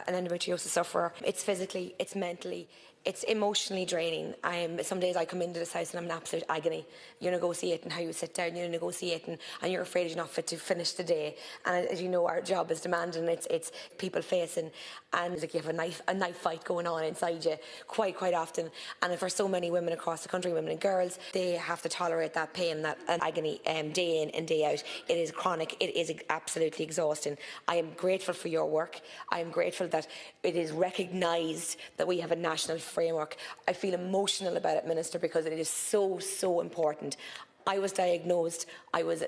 an endometriosis sufferer. It's physically, it's mentally, it's emotionally draining. Some days I come into this house and I'm in absolute agony. You're negotiating how you sit down, you're negotiating, and you're afraid you're not fit to finish the day. And as you know, our job is demanding, it's people facing, and like you have a knife fight going on inside you quite often. And for so many women across the country, women and girls, they have to tolerate that pain, that agony day in and day out. It is chronic, it is absolutely exhausting. I am grateful for your work. I am grateful that it is recognised that we have a national framework. I feel emotional about it, Minister, because it is so important. I was diagnosed, I was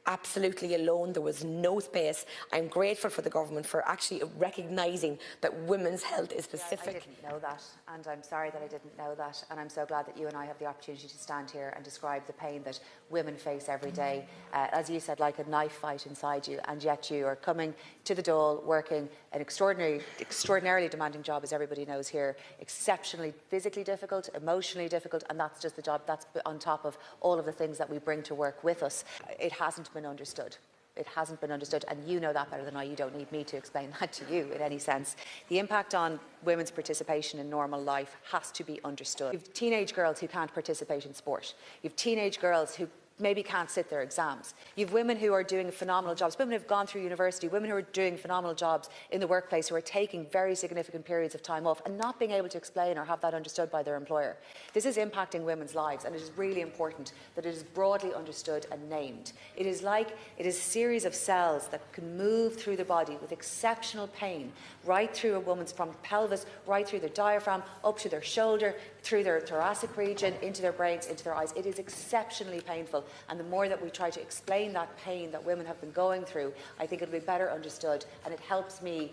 absolutely alone, there was no space. I'm grateful for the government for actually recognising that women's health is specific. I didn't know that, and I'm sorry that I didn't know that, and I'm so glad that you and I have the opportunity to stand here and describe the pain that women face every day. As you said, like a knife fight inside you, and yet you are coming to the Dáil, working an extraordinarily demanding job, as everybody knows here, exceptionally physically difficult, emotionally difficult, and that's just the job. That's on top of all of the things that we bring to work with us. It hasn't been understood. It hasn't been understood, and you know that better than I. You don't need me to explain that to you in any sense. The impact on women's participation in normal life has to be understood. You have teenage girls who can't participate in sport. You have teenage girls who maybe can't sit their exams. You have women who are doing phenomenal jobs, women who have gone through university, women who are doing phenomenal jobs in the workplace, who are taking very significant periods of time off and not being able to explain or have that understood by their employer. This is impacting women's lives, and it is really important that it is broadly understood and named. It is a series of cells that can move through the body with exceptional pain, right through a woman's from pelvis, right through their diaphragm, up to their shoulder, through their thoracic region, into their brains, into their eyes. It is exceptionally painful, and the more that we try to explain that pain that women have been going through, I think it'll be better understood, and it helps me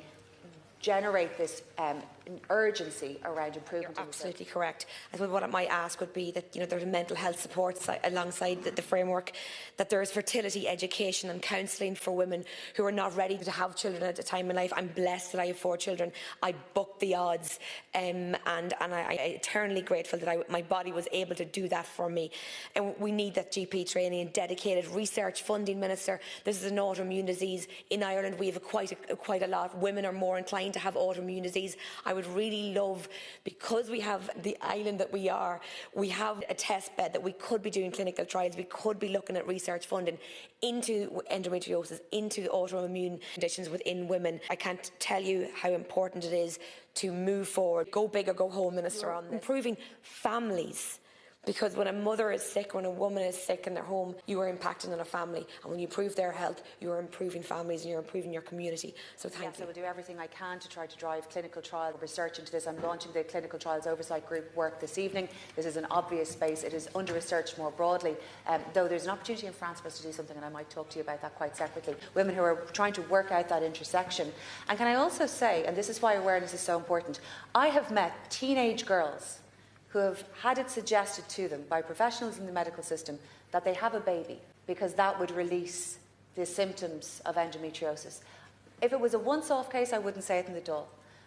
generate this urgency around improvement. You're absolutely correct. I suppose what I might ask would be that there's mental health support alongside the framework, that there's fertility education and counselling for women who are not ready to have children at a time in life. I'm blessed that I have 4 children. I bucked the odds, and I'm eternally grateful that my body was able to do that for me. And we need that GP training and dedicated research funding, Minister. This is an autoimmune disease. In Ireland, we have quite a lot. Women are more inclined to have autoimmune disease. I would really love, because we have the island that we are, we have a test bed that we could be doing clinical trials, we could be looking at research funding into endometriosis, into autoimmune conditions within women. I can't tell you how important it is to move forward, go big or go home, Minister, on this. Improving families. Because when a mother is sick, when a woman is sick in their home, you are impacting on a family. And when you improve their health, you are improving families and you're improving your community. So thank you. So we'll do everything I can to try to drive clinical trial research into this. I'm launching the Clinical Trials Oversight Group work this evening. This is an obvious space. It is under-researched more broadly, though there's an opportunity in France for us to do something, and I might talk to you about that quite separately. Women who are trying to work out that intersection. And can I also say, and this is why awareness is so important, I have met teenage girls who have had it suggested to them by professionals in the medical system that they have a baby because that would release the symptoms of endometriosis. If it was a once-off case, I wouldn't say it in the Dáil.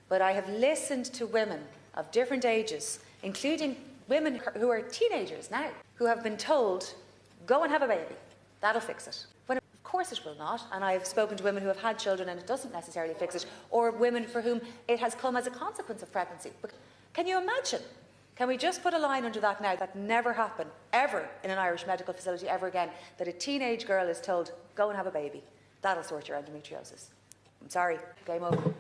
But I have listened to women of different ages, including women who are teenagers now, who have been told, go and have a baby, that'll fix it. When of course it will not, and I've spoken to women who have had children and it doesn't necessarily fix it, or women for whom it has come as a consequence of pregnancy. But can you imagine? Can we just put a line under that now? That never happened, ever, in an Irish medical facility ever again, that a teenage girl is told, go and have a baby. That'll sort your endometriosis. I'm sorry, game over.